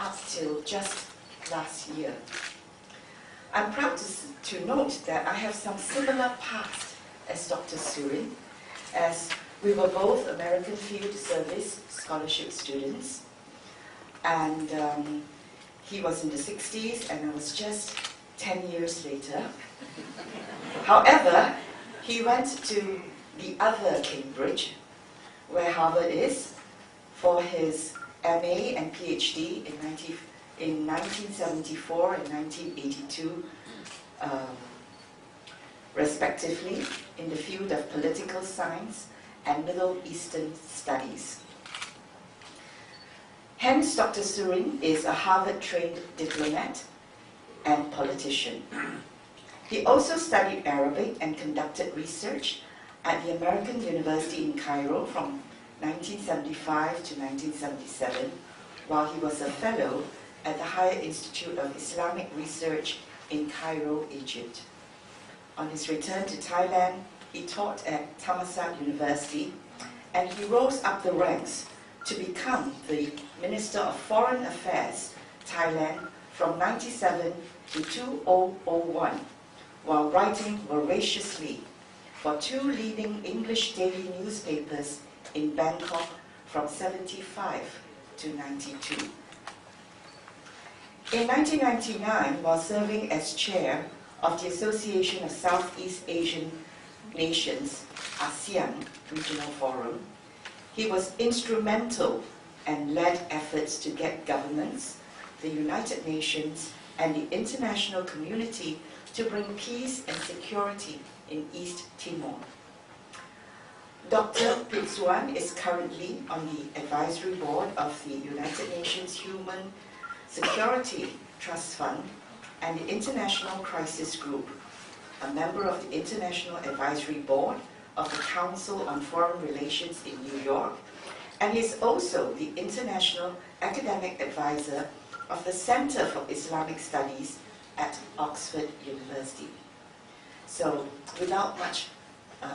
up till just last year. I'm proud to note that I have some similar past as Dr. Surin, as we were both American Field Service scholarship students, and he was in the 60s and I was just 10 years later. However, he went to the other Cambridge, where Harvard is, for his MA and PhD in 1974 and 1982, respectively, in the field of political science and Middle Eastern studies. Hence, Dr. Surin is a Harvard-trained diplomat and politician. He also studied Arabic and conducted research at the American University in Cairo from 1975 to 1977, while he was a fellow at the Higher Institute of Islamic Research in Cairo, Egypt. On his return to Thailand, he taught at Thammasat University, and he rose up the ranks to become the Minister of Foreign Affairs, Thailand, from 1997 to 2001, while writing voraciously for two leading English daily newspapers in Bangkok from 1975 to 1992. In 1999, while serving as chair of the Association of Southeast Asian Nations, ASEAN Regional Forum, he was instrumental and led efforts to get governments, the United Nations, and the international community to bring peace and security in East Timor. Dr. Pitsuan is currently on the advisory board of the United Nations Human Security Trust Fund and the International Crisis Group, a member of the International Advisory Board of the Council on Foreign Relations in New York, and he is also the International Academic Advisor of the Center for Islamic Studies at Oxford University. So, without much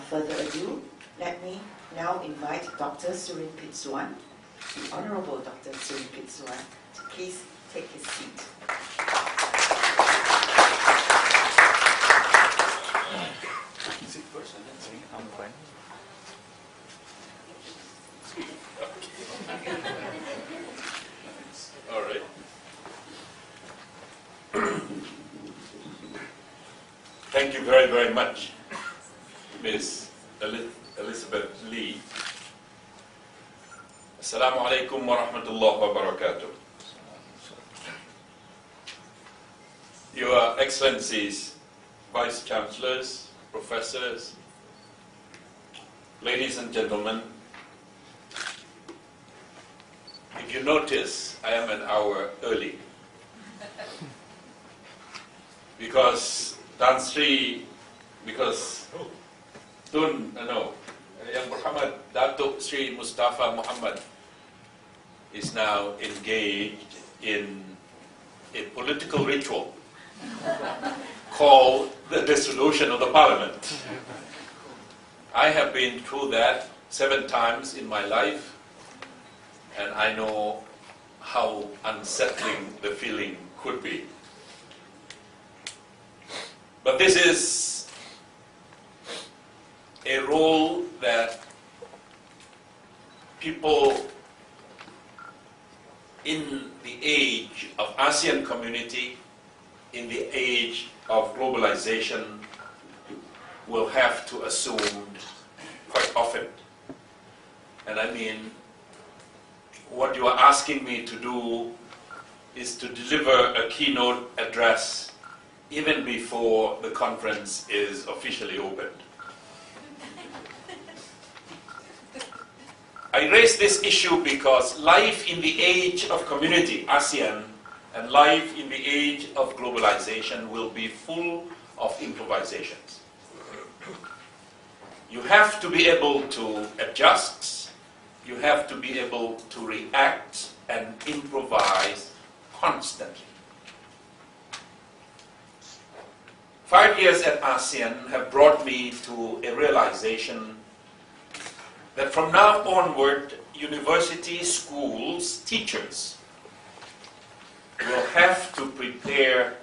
further ado, let me now invite Dr. Surin Pitsuan, the Honorable Dr. Surin Pitsuan, to please take his seat. Sit first and then sing. I'm fine. All right. Thank you very, very much, Ms. Elizabeth Lee. Assalamu alaikum wa rahmatullahi wa barakatuh. Your Excellencies, Vice Chancellors, Professors, ladies and gentlemen, if you notice, I am an hour early because Yang Muhammad, Datuk Sri Mustafa Muhammad is now engaged in a political ritual called the dissolution of the parliament. I have been through that 7 times in my life, and I know how unsettling the feeling could be. But this is a role that people in the age of ASEAN community, in the age of globalization, will have to assume quite often. And I mean, what you are asking me to do is to deliver a keynote address even before the conference is officially opened. I raise this issue because life in the age of community, ASEAN, and life in the age of globalization will be full of improvisations. You have to be able to adjust, you have to be able to react and improvise constantly. 5 years at ASEAN have brought me to a realization that from now onward, university, schools, teachers have to prepare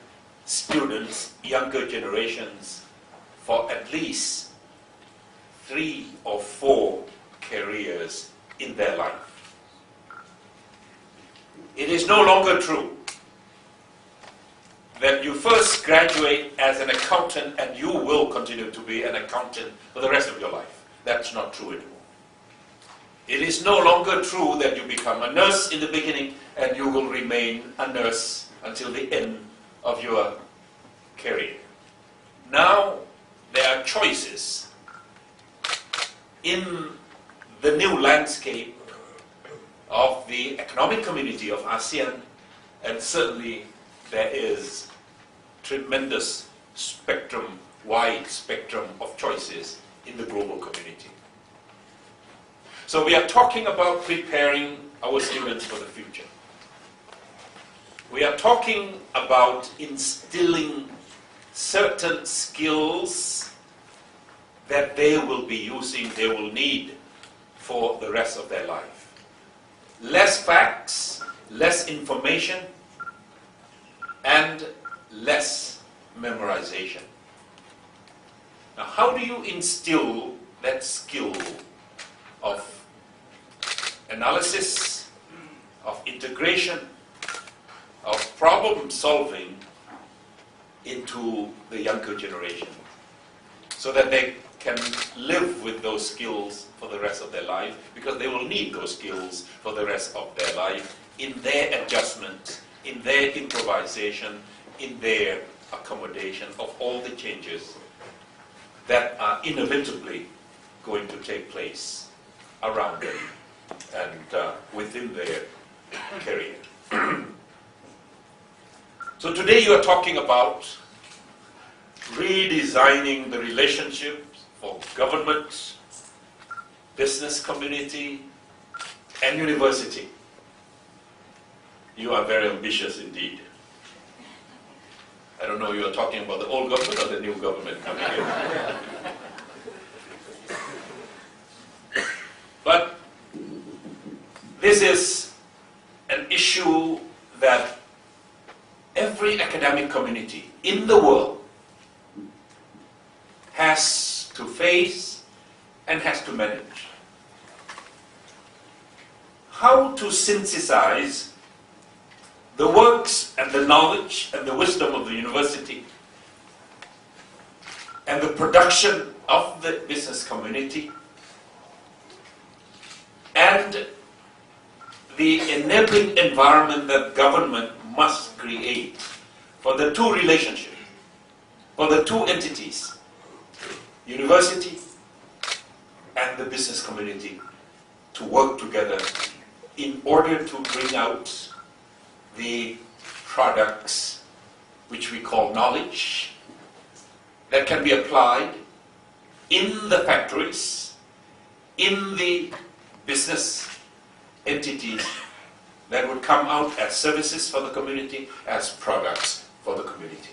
students, younger generations, for at least 3 or 4 careers in their life. It is no longer true that you first graduate as an accountant and you will continue to be an accountant for the rest of your life. That's not true anymore. It is no longer true that you become a nurse in the beginning and you will remain a nurse until the end of your career. Now there are choices in the new landscape of the economic community of ASEAN, and certainly there is tremendous spectrum, wide spectrum of choices in the global community. So we are talking about preparing our students for the future. We are talking about instilling certain skills that they will be using, they will need for the rest of their life. Less facts, less information, and less memorization. Now, how do you instill that skill of analysis, of integration, of problem solving into the younger generation so that they can live with those skills for the rest of their life, because they will need those skills for the rest of their life in their adjustment, in their improvisation, in their accommodation of all the changes that are inevitably going to take place around them and within their career. So today you are talking about redesigning the relationships for government, business community, and university. You are very ambitious indeed. I don't know, you are talking about the old government or the new government coming in. But this is an issue that every academic community in the world has to face and has to manage. How to synthesize the works and the knowledge and the wisdom of the university and the production of the business community and the enabling environment that government must create for the two relationships, for the two entities, university and the business community, to work together in order to bring out the products which we call knowledge that can be applied in the factories, in the business entities that would come out as services for the community, as products for the community.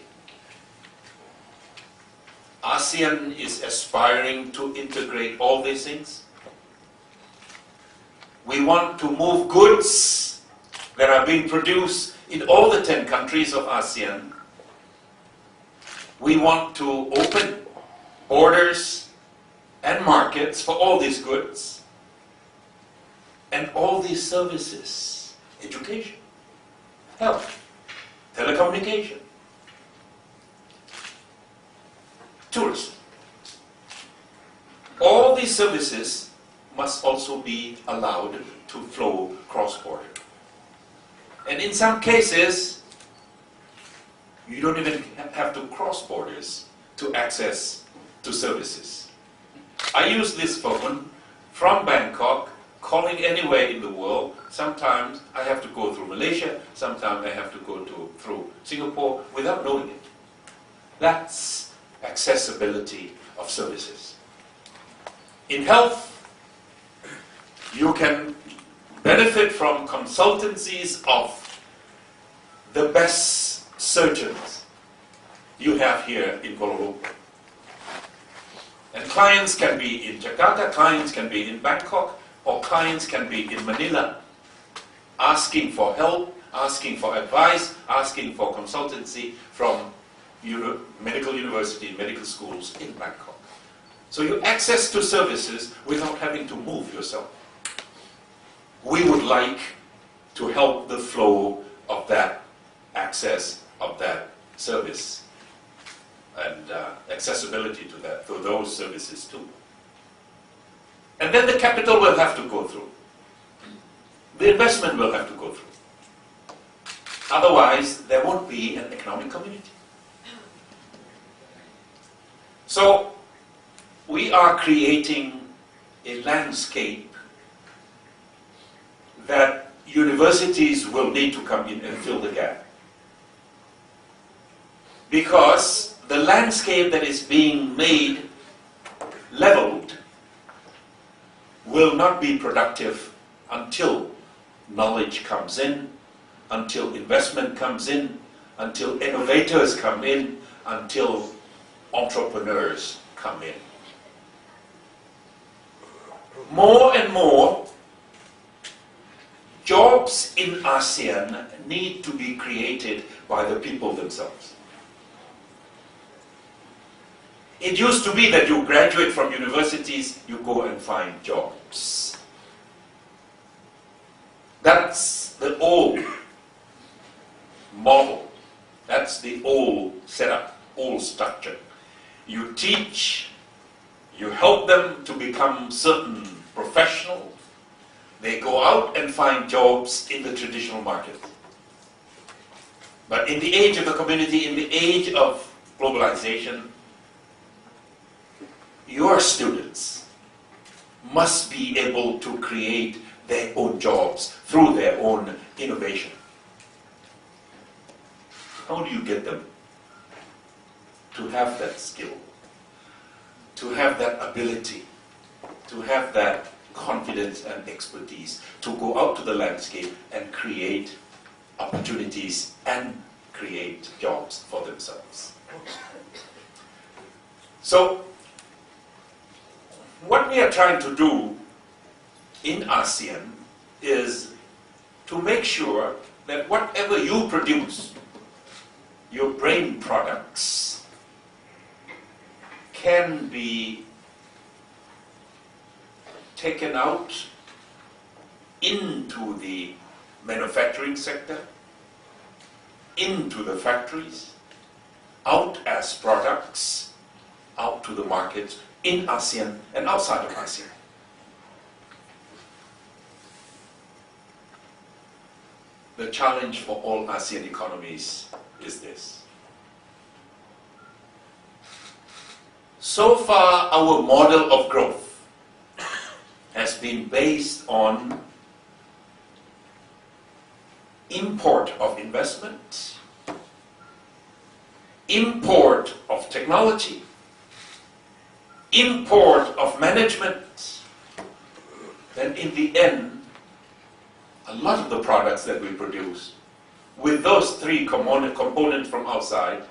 ASEAN is aspiring to integrate all these things. We want to move goods that are being produced in all the 10 countries of ASEAN. We want to open borders and markets for all these goods and all these services: education, health, telecommunication, tourism. All these services must also be allowed to flow cross-border. And in some cases, you don't even have to cross borders to access to services. I use this phone from Bangkok, calling anywhere in the world. Sometimes I have to go through Malaysia, sometimes I have to go through Singapore without knowing it. That's accessibility of services. In health, you can benefit from consultancies of the best surgeons you have here in Kuala Lumpur. And clients can be in Jakarta, clients can be in Bangkok, or clients can be in Manila, asking for help, asking for advice, asking for consultancy from medical university, medical schools in Bangkok. So you access to services without having to move yourself. We would like to help the flow of that access, of that service, and accessibility to that, to those services too. And then the capital will have to go through. The investment will have to go through. Otherwise, there won't be an economic community. So, we are creating a landscape that universities will need to come in and fill the gap. Because the landscape that is being made leveled will not be productive until knowledge comes in, until investment comes in, until innovators come in, until entrepreneurs come in. More and more, jobs in ASEAN need to be created by the people themselves. It used to be that you graduate from universities, you go and find jobs. That's the old model. That's the old setup, old structure. You teach, you help them to become certain professionals. They go out and find jobs in the traditional market. But in the age of the community, in the age of globalization, your students must be able to create their own jobs through their own innovation. How do you get them to have that skill, to have that ability, to have that confidence and expertise, to go out to the landscape and create opportunities and create jobs for themselves? So, what we are trying to do in ASEAN is to make sure that whatever you produce, your brain products, can be taken out into the manufacturing sector, into the factories, out as products, out to the markets in ASEAN and outside of ASEAN. The challenge for all ASEAN economies is this. So far, our model of growth has been based on import of investment, import of technology, import of management. Then in the end, a lot of the products that we produce, with those three components from outside,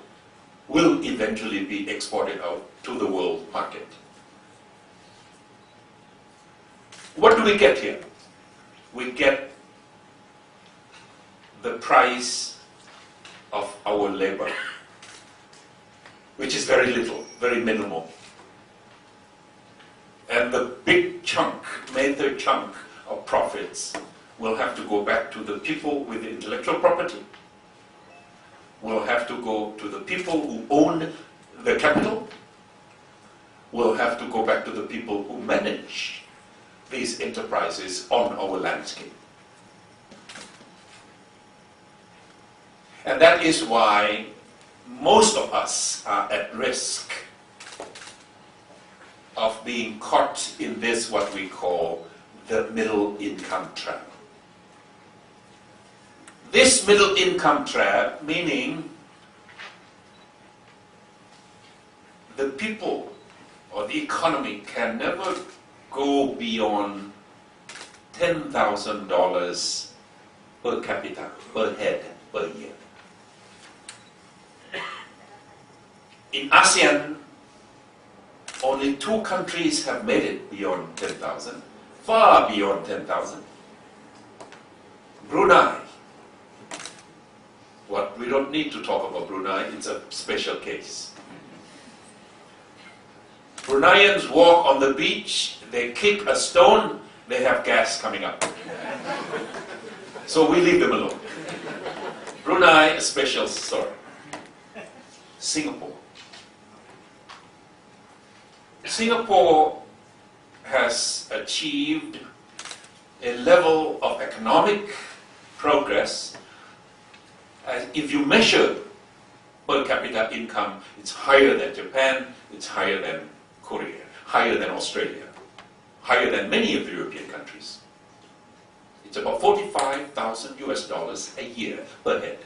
will eventually be exported out to the world market. What do we get here? We get the price of our labor, which is very little, very minimal. And the big chunk, major chunk of profits will have to go back to the people with the intellectual property, will have to go to the people who own the capital, will have to go back to the people who manage these enterprises on our landscape. And that is why most of us are at risk of being caught in this, what we call the middle income trap. This middle income trap, meaning the people or the economy can never go beyond $10,000 per capita, per head, per year. In ASEAN, only 2 countries have made it beyond 10,000, far beyond 10,000. Brunei But we don't need to talk about Brunei, it's a special case. Bruneians walk on the beach, they kick a stone, they have gas coming up. So we leave them alone. Brunei, a special story. Singapore. Singapore has achieved a level of economic progress. If you measure per capita income, it's higher than Japan, it's higher than Korea, higher than Australia, higher than many of the European countries. It's about $45,000 US a year per head.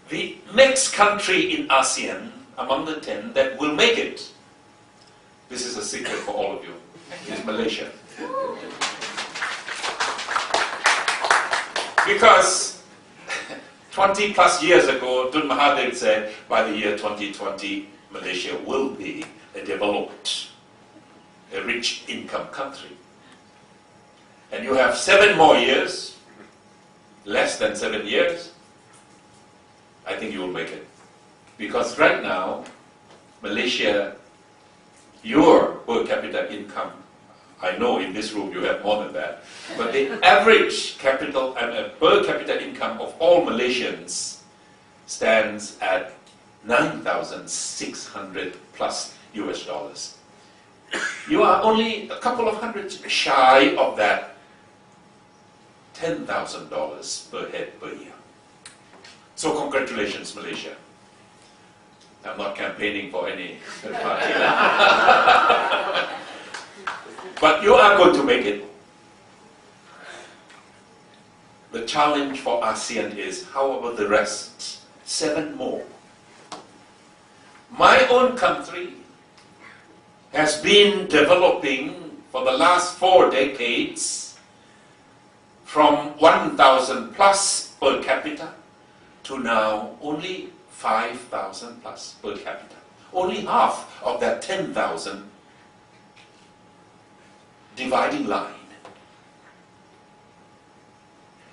The next country in ASEAN, among the 10 that will make it, this is a secret for all of you, is Malaysia. Because 20 plus years ago, Tun Mahathir said, by the year 2020, Malaysia will be a developed, a rich income country. And you have 7 more years, less than 7 years, I think you will make it. Because right now, Malaysia, your per capita income, I know in this room you have more than that, but the average per capita income of all Malaysians stands at 9,600 plus US dollars. You are only a couple of hundreds shy of that $10,000 per head per year. So congratulations, Malaysia. I'm not campaigning for any party. But you are going to make it. The challenge for ASEAN is, how about the rest? 7 more. My own country has been developing for the last 4 decades from 1,000 plus per capita to now only 5,000 plus per capita. Only half of that 10,000 dividing line.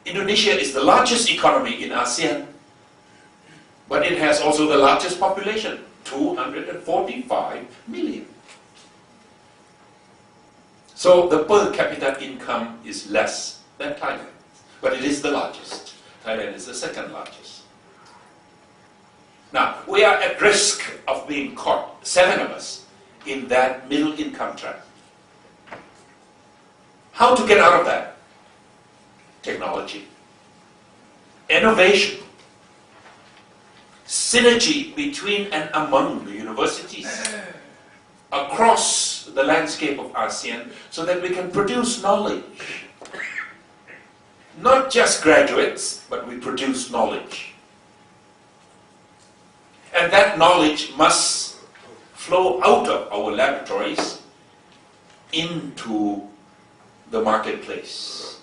Indonesia is the largest economy in ASEAN, but it has also the largest population, 245 million. So the per capita income is less than Thailand, but it is the largest. Thailand is the second largest. Now, we are at risk of being caught, 7 of us, in that middle income trap. How to get out of that? Technology, innovation, synergy between and among the universities across the landscape of ASEAN so that we can produce knowledge. Not just graduates, but we produce knowledge. And that knowledge must flow out of our laboratories into the marketplace.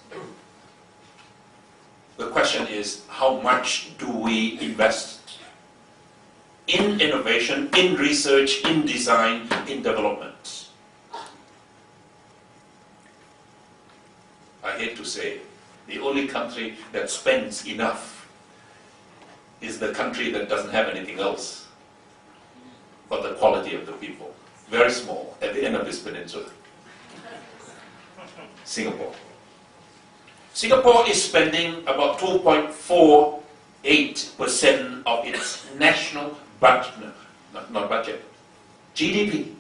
The question is, how much do we invest in innovation, in research, in design, in development? I hate to say, the only country that spends enough is the country that doesn't have anything else but the quality of the people. Very small, at the end of this peninsula. Singapore. Singapore is spending about 2.48% of its national budget, not budget, GDP.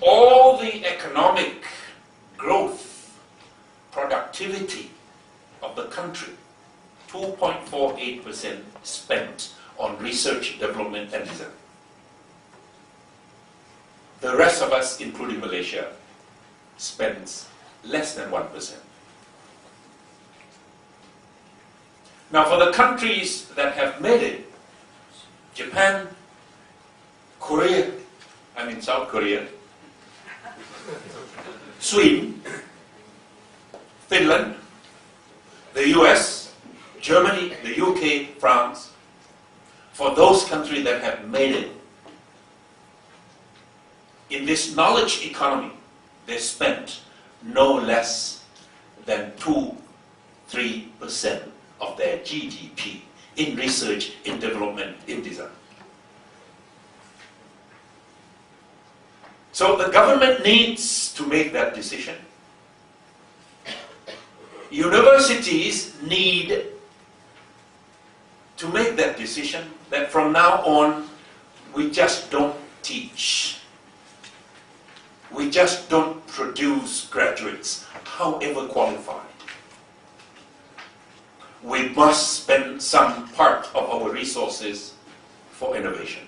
All the economic growth, productivity of the country, 2.48% spent on research, development, and design. The rest of us, including Malaysia, spends less than 1%. Now, for the countries that have made it, Japan, Korea, South Korea, Sweden, Finland, the US, Germany, the UK, France, for those countries that have made it, in this knowledge economy, they spent no less than 2-3% of their GDP in research, in development, in design. So the government needs to make that decision. Universities need to make that decision that from now on we just don't teach. We just don't produce graduates, however qualified. We must spend some part of our resources for innovation.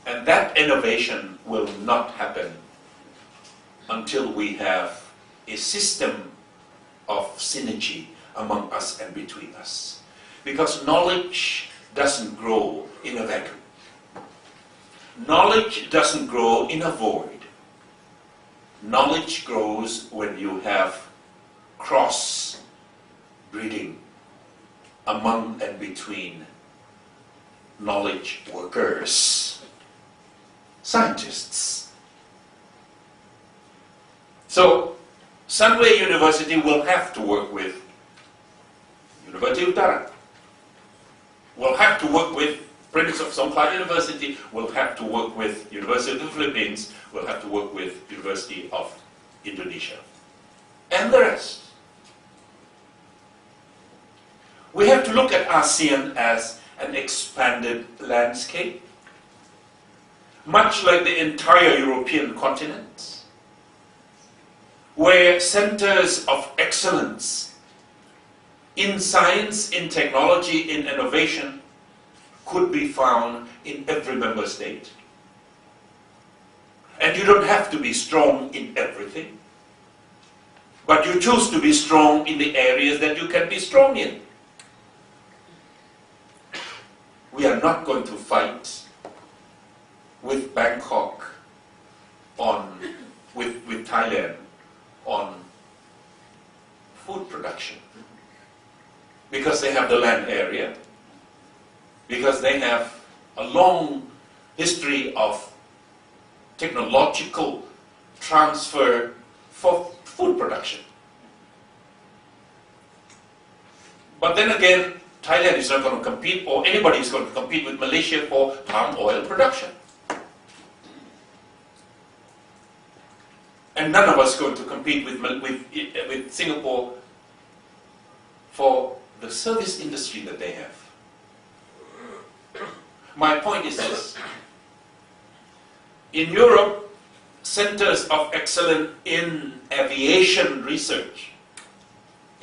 And that innovation will not happen until we have a system of synergy among us and between us. Because knowledge doesn't grow in a vacuum. Knowledge doesn't grow in a void. Knowledge grows when you have cross-breeding among and between knowledge workers, scientists. So, Sunway University will have to work with University of Utara, will have to work with Prince of Songkhla University, will have to work with University of the Philippines, will have to work with University of Indonesia, and the rest. We have to look at ASEAN as an expanded landscape, much like the entire European continent, where centers of excellence in science, in technology, in innovation could be found in every member state. And you don't have to be strong in everything, but you choose to be strong in the areas that you can be strong in. We are not going to fight with Bangkok with Thailand on food production, because they have the land area, because they have a long history of technological transfer for food production. But then again, Thailand is not going to compete, or anybody is going to compete with Malaysia for palm oil production. And none of us are going to compete with Singapore for the service industry that they have. My point is this. In Europe, centers of excellence in aviation research,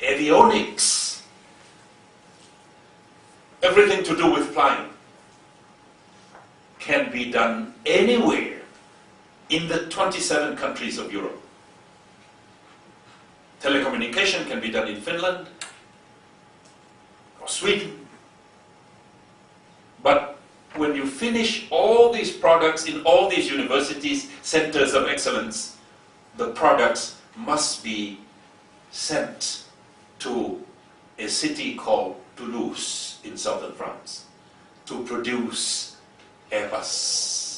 avionics, everything to do with flying, can be done anywhere in the 27 countries of Europe. Telecommunication can be done in Finland or Sweden. But when you finish all these products in all these universities, centers of excellence, the products must be sent to a city called Toulouse in southern France to produce Airbus.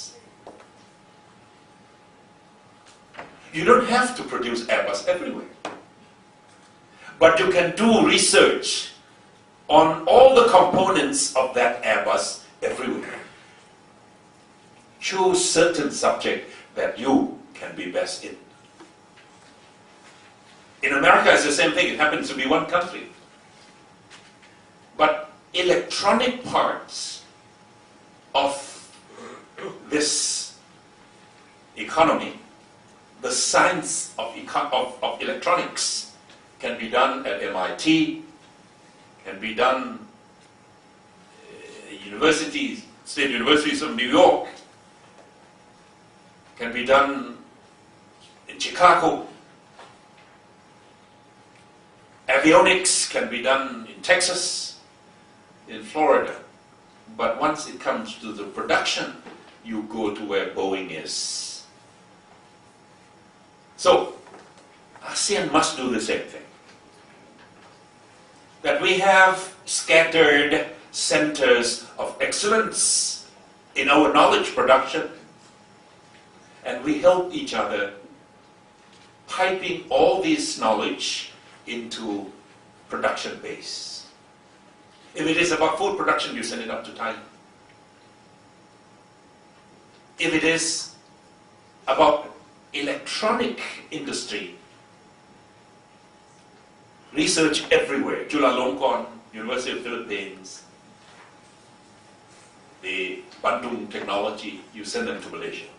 You don't have to produce Airbus everywhere, but you can do research on all the components of that Airbus everywhere. Choose certain subject that you can be best in. In America, it's the same thing. It happens to be one country. But electronic parts of this economy, the science of electronics, can be done at MIT, can be done universities, state universities of New York, can be done in Chicago. Avionics can be done in Texas, in Florida. But once it comes to the production, you go to where Boeing is. So, ASEAN must do the same thing. That we have scattered centers of excellence in our knowledge production, and we help each other piping all this knowledge into production base. If it is about food production, you send it up to Thailand. If it is about electronic industry, research everywhere. Chulalongkorn, University of Philippines, the Bandung technology, you send them to Malaysia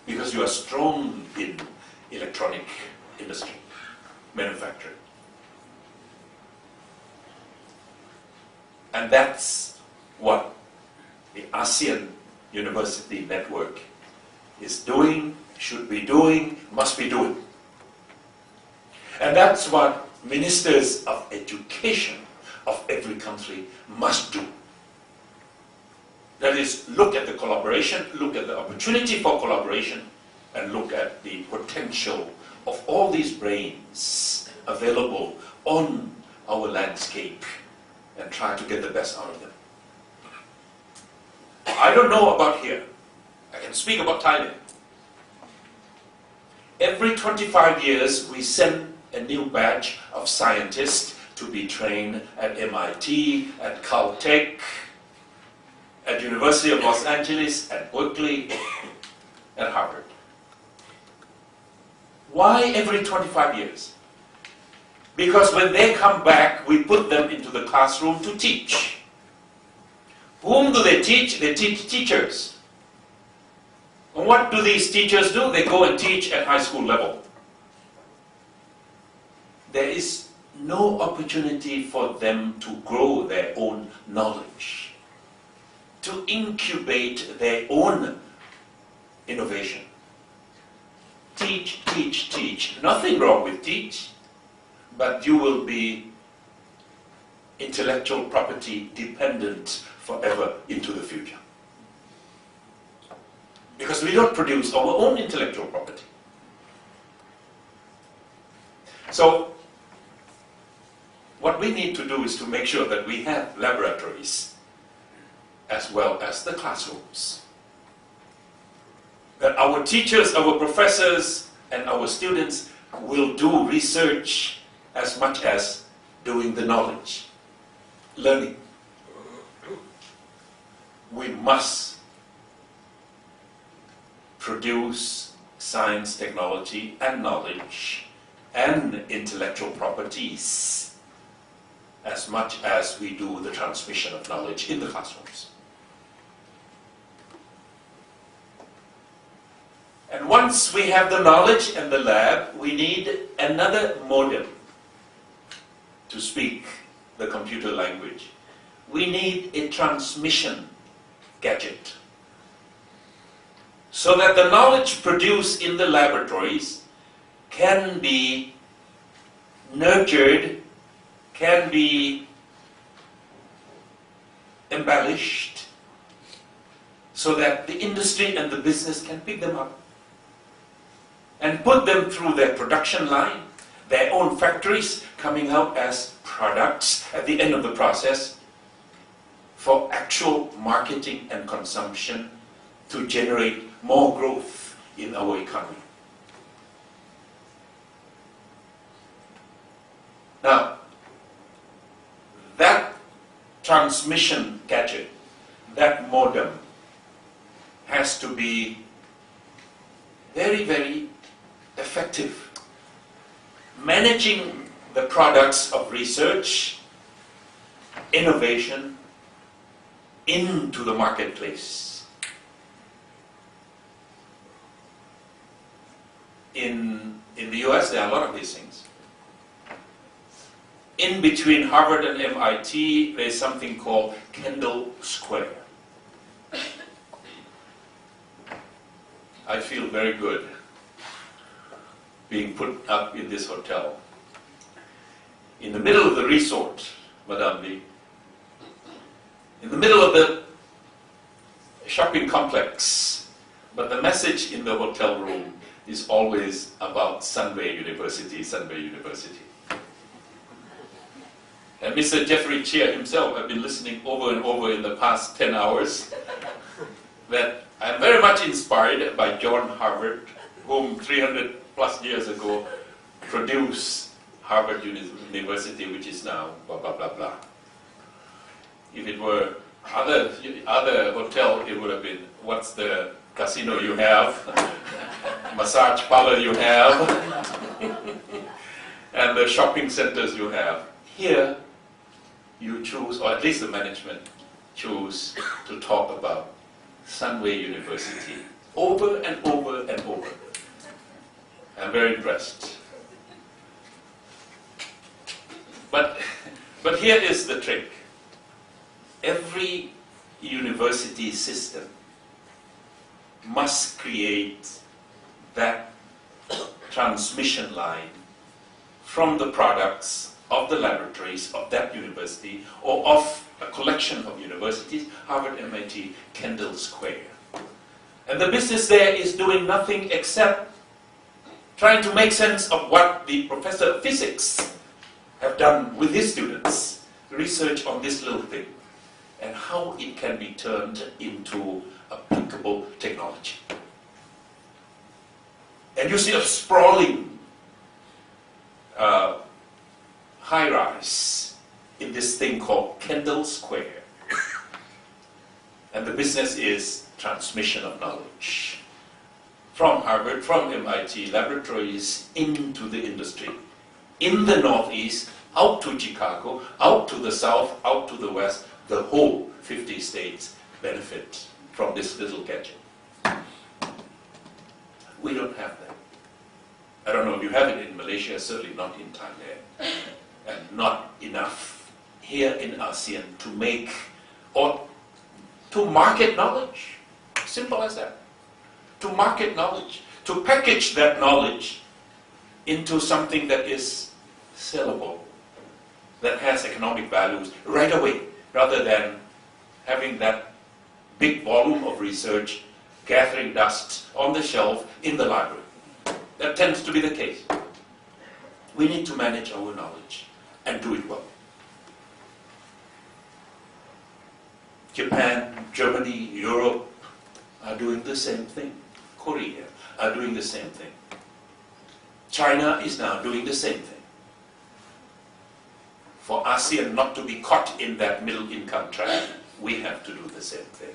because you are strong in electronic industry, manufacturing. And that's what the ASEAN University Network is doing, should be doing, must be doing. And that's what ministers of education of every country must do. That is, look at the collaboration, look at the opportunity for collaboration, and look at the potential of all these brains available on our landscape and try to get the best out of them. I don't know about here. I can speak about Thailand. Every 25 years, we send a new batch of scientists to be trained at MIT, at Caltech, at University of Los Angeles, at Berkeley, at Harvard. Why every 25 years? Because when they come back, we put them into the classroom to teach. Whom do they teach? They teach teachers. And what do these teachers do? They go and teach at high school level. There is no opportunity for them to grow their own knowledge, to incubate their own innovation. Teach, teach, teach. Nothing wrong with teach, but you will be intellectual property dependent forever into the future. Because we don't produce our own intellectual property. So, what we need to do is to make sure that we have laboratories as well as the classrooms. That our teachers, our professors, and our students will do research as much as doing the knowledge, learning. We must produce science, technology, and knowledge, and intellectual properties as much as we do the transmission of knowledge in the classrooms. And once we have the knowledge and the lab, we need another modem to speak the computer language. We need a transmission gadget so that the knowledge produced in the laboratories can be nurtured, can be embellished, so that the industry and the business can pick them up and put them through their production line, their own factories, coming out as products at the end of the process for actual marketing and consumption to generate more growth in our economy. Now, that transmission gadget, that modem, has to be very, very effective. Managing the products of research, innovation, into the marketplace. In the US, there are a lot of these things. In between Harvard and MIT, there's something called Kendall Square. I feel very good being put up in this hotel. In the middle of the resort, Madame Lee, in the middle of the shopping complex, but the message in the hotel room is always about Sunway University, Sunway University. And Mr. Jeffrey Chia himself, I've been listening over and over in the past 10 hours, that I'm very much inspired by John Harvard, whom 300 plus years ago produce Harvard University, which is now blah, blah, blah, blah. If it were other hotel, it would have been, what's the casino you have, massage parlor you have, and the shopping centers you have. Here, you choose, or at least the management choose to talk about Sunway University over and over and over. I'm very impressed. But here is the trick. Every university system must create that transmission line from the products of the laboratories of that university or of a collection of universities, Harvard, MIT, Kendall Square. And the business there is doing nothing except trying to make sense of what the professor of physics have done with his students, research on this little thing, and how it can be turned into applicable technology. And you see a sprawling high-rise in this thing called Kendall Square. And the business is transmission of knowledge from Harvard, from MIT laboratories into the industry. In the Northeast, out to Chicago, out to the South, out to the West, the whole 50 states benefit from this little gadget. We don't have that. I don't know if you have it in Malaysia, certainly not in Thailand, and not enough here in ASEAN to make or to market knowledge. Simple as that. To market knowledge, to package that knowledge into something that is sellable, that has economic values right away, rather than having that big volume of research gathering dust on the shelf in the library. That tends to be the case. We need to manage our knowledge and do it well. Japan, Germany, Europe are doing the same thing. Korea are doing the same thing. China is now doing the same thing. For ASEAN not to be caught in that middle income trap, we have to do the same thing.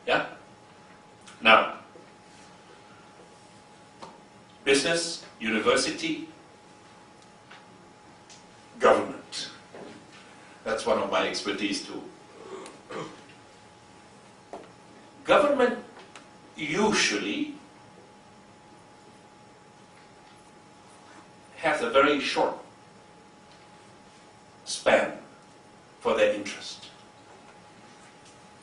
Yeah? Now, business, university, government. That's one of my expertise too. Government usually has a very short span for their interest.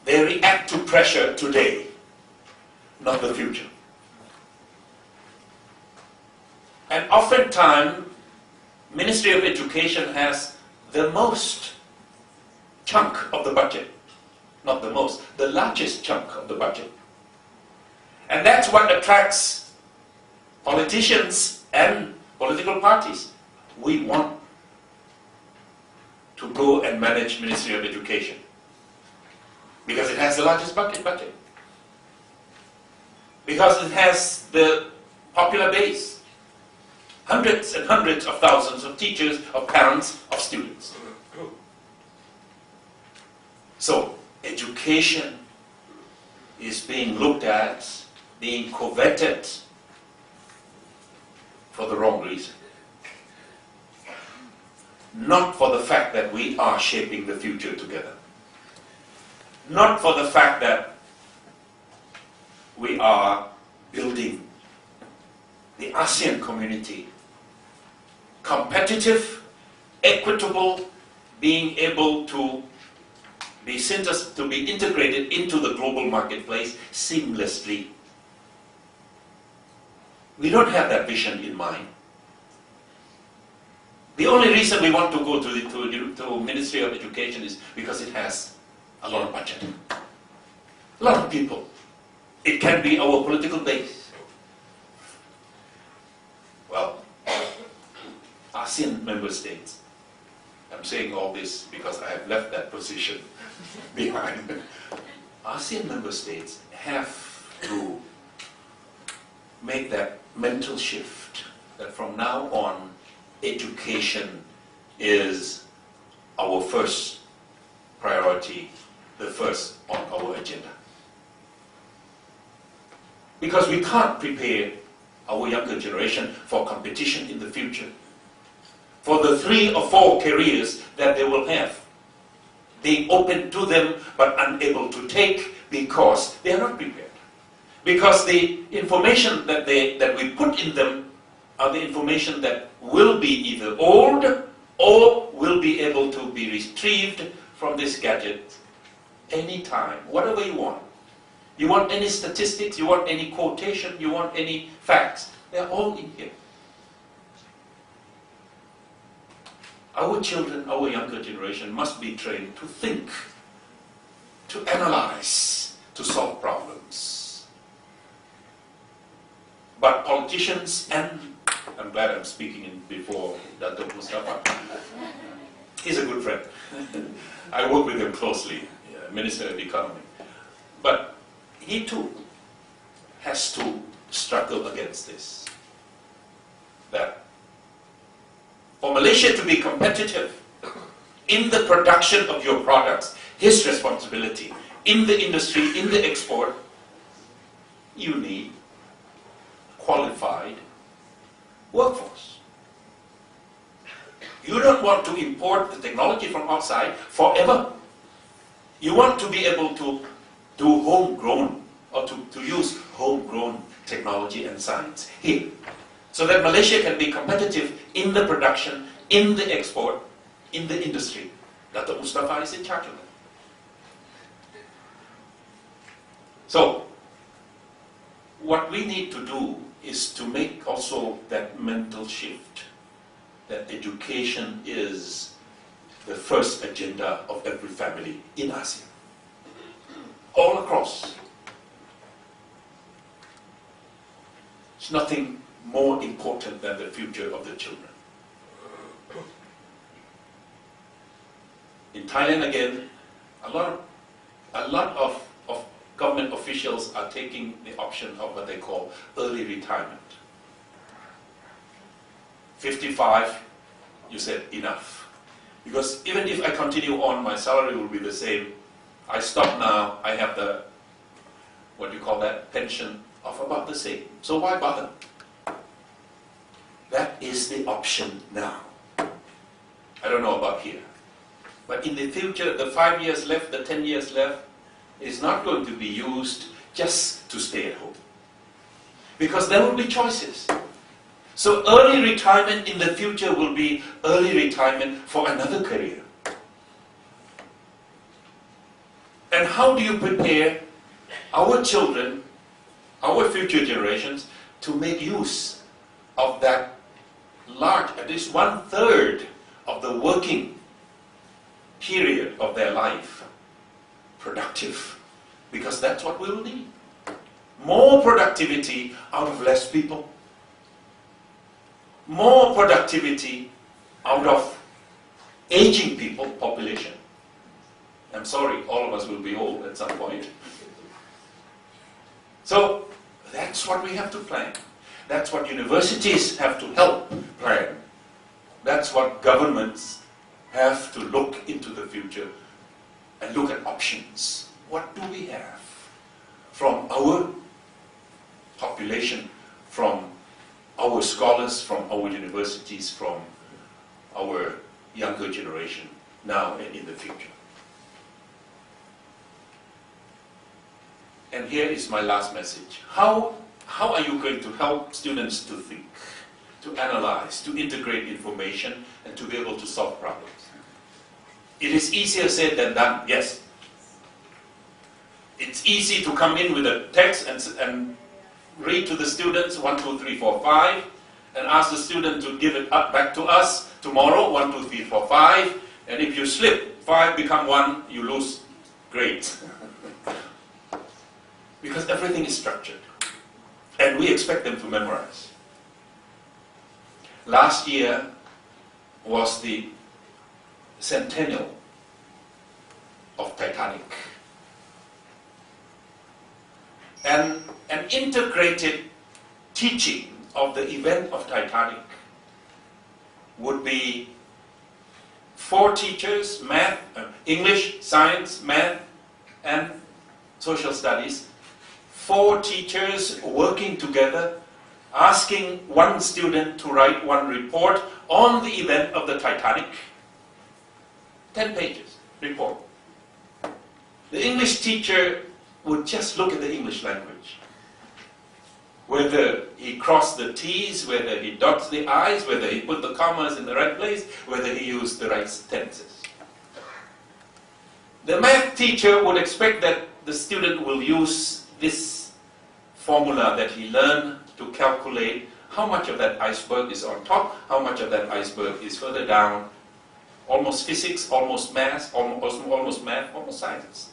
They react to pressure today, not the future. And oftentimes, Ministry of Education has the most chunk of the budget. Not the most, the largest chunk of the budget. And that's what attracts politicians and political parties. We want to go and manage Ministry of Education because it has the largest budget. Because it has the popular base. Hundreds and hundreds of thousands of teachers, of parents, of students. So, education is being looked at, being coveted for the wrong reason. Not for the fact that we are shaping the future together. Not for the fact that we are building the ASEAN community competitive, equitable, being able to be integrated into the global marketplace seamlessly. We don't have that vision in mind. The only reason we want to go to the Ministry of Education is because it has a lot of budget, a lot of people. It can be our political base. Well, ASEAN member states, I'm saying all this because I have left that position behind. ASEAN member states have to make that mental shift that from now on, education is our first priority, the first on our agenda. Because we can't prepare our younger generation for competition in the future. For the 3 or 4 careers that they will have, they open to them but unable to take because they are not prepared. Because the information that we put in them are the information that will be either old or will be able to be retrieved from this gadget anytime, whatever you want. You want any statistics, you want any quotation, you want any facts, they're all in here. Our children, our younger generation must be trained to think, to analyze, to solve problems. But politicians, and I'm glad I'm speaking in before Dr. Mustafa, he's a good friend. I work with him closely, Minister of Economy. But he too has to struggle against this. That for Malaysia to be competitive in the production of your products, his responsibility, in the industry, in the export, you need qualified workforce. You don't want to import the technology from outside forever. You want to be able to do homegrown, or to use homegrown technology and science here, so that Malaysia can be competitive in the production, in the export, in the industry. Dr. Mustafa is in charge of that. So, what we need to do is to make also that mental shift, that education is the first agenda of every family in ASEAN, all across. It's nothing more important than the future of the children. In Thailand again, a lot of government officials are taking the option of what they call early retirement. 55, you said enough. Because even if I continue on, my salary will be the same. I stop now, I have the, what do you call that, pension of about the same. So why bother? That is the option now. I don't know about here. But in the future, the 5 years left, the 10 years left, is not going to be used just to stay at home. Because there will be choices. So early retirement in the future will be early retirement for another career. And how do you prepare our children, our future generations, to make use of that large, at least 1/3 of the working period of their life, productive? Because that's what we'll need. More productivity out of less people. More productivity out of aging people, population. I'm sorry, all of us will be old at some point. So that's what we have to plan. That's what universities have to help plan. That's what governments have to look into the future and look at options. What do we have from our population, from our scholars, from our universities, from our younger generation, now and in the future? And here is my last message. How are you going to help students to think, to analyze, to integrate information, and to be able to solve problems? It is easier said than done, yes. It's easy to come in with a text and read to the students 1, 2, 3, 4, 5, and ask the student to give it up back to us tomorrow, 1, 2, 3, 4, 5, and if you slip, 5 become 1, you lose grades. Because everything is structured, and we expect them to memorize. Last year was the centennial of Titanic. And an integrated teaching of the event of Titanic would be 4 teachers, math, English, science, math, and social studies. 4 teachers working together, asking one student to write one report on the event of the Titanic. 10 pages report. The English teacher would just look at the English language. Whether he crossed the T's, whether he dots the I's, whether he put the commas in the right place, whether he used the right tenses. The math teacher would expect that the student will use this formula that he learned to calculate how much of that iceberg is on top, how much of that iceberg is further down. Almost physics, almost math, almost science.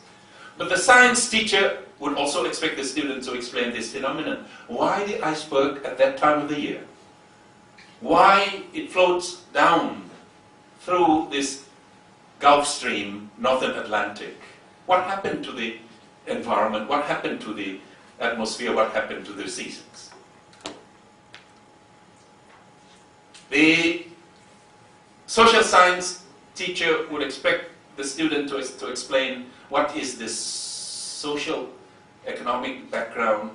But the science teacher would also expect the student to explain this phenomenon. Why the iceberg at that time of the year? Why it floats down through this Gulf Stream, Northern Atlantic? What happened to the environment? What happened to the atmosphere? What happened to the seasons? The social science teacher would expect the student to explain what is the social economic background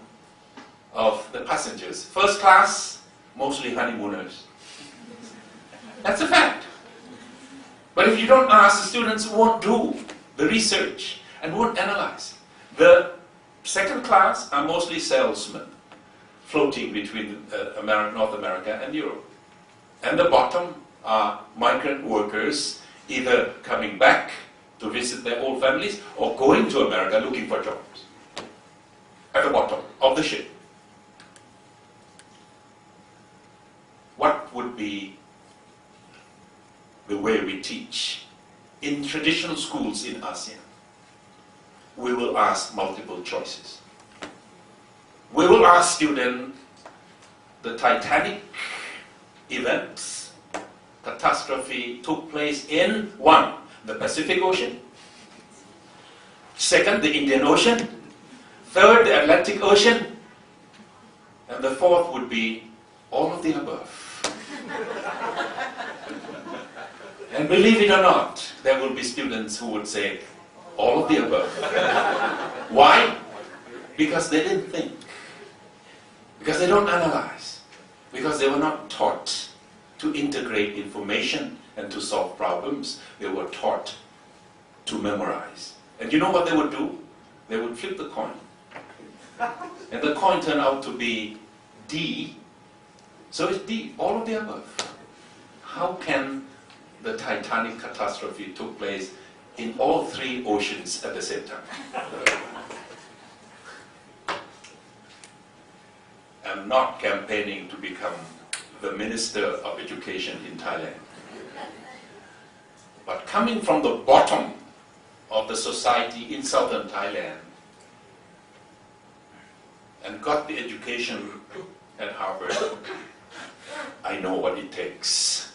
of the passengers. First class, mostly honeymooners. That's a fact. But if you don't ask, the students won't do the research and won't analyze. The second class are mostly salesmen, floating between North America and Europe. And the bottom are migrant workers, either coming back to visit their old families or going to America looking for jobs. At the bottom of the ship. What would be the way we teach? In traditional schools in ASEAN, we will ask multiple choices. We will ask students the Titanic events, catastrophe took place in 1, the Pacific Ocean, 2nd, the Indian Ocean, 3rd, the Atlantic Ocean, and the 4th would be all of the above. And believe it or not, there will be students who would say all of the above. Why? Because they didn't think. Because they don't analyze. Because they were not taught to integrate information and to solve problems. They were taught to memorize. And you know what they would do? They would flip the coin. And the coin turned out to be D. So it's D, all of the above. How can the Titanic catastrophe took place in all 3 oceans at the same time? I'm not campaigning to become the Minister of Education in Thailand. But coming from the bottom of the society in southern Thailand and got the education at Harvard, I know what it takes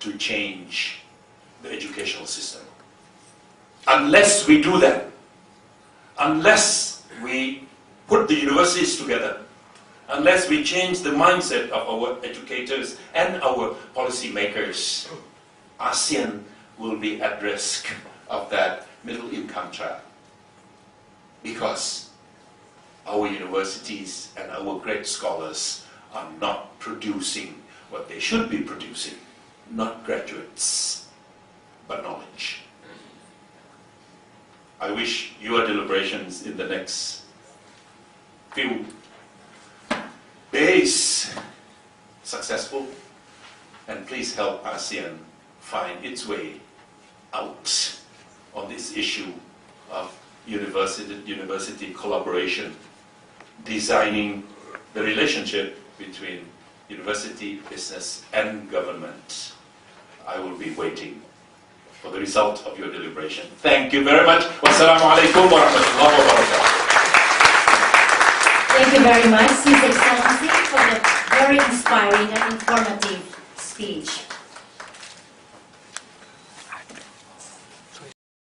to change the educational system. Unless we do that, unless we put the universities together, unless we change the mindset of our educators and our policymakers, ASEAN will be at risk of that middle income trap. Because our universities and our great scholars are not producing what they should be producing, not graduates, but knowledge. I wish your deliberations in the next few days successful, and please help ASEAN find its way out on this issue of university collaboration, designing the relationship between university, business, and government. I will be waiting for the result of your deliberation. Thank you very much. Wassalamu alaikum wa rahmatullahi wa barakatuh. Thank you very much, His Excellency, for the very inspiring and informative speech.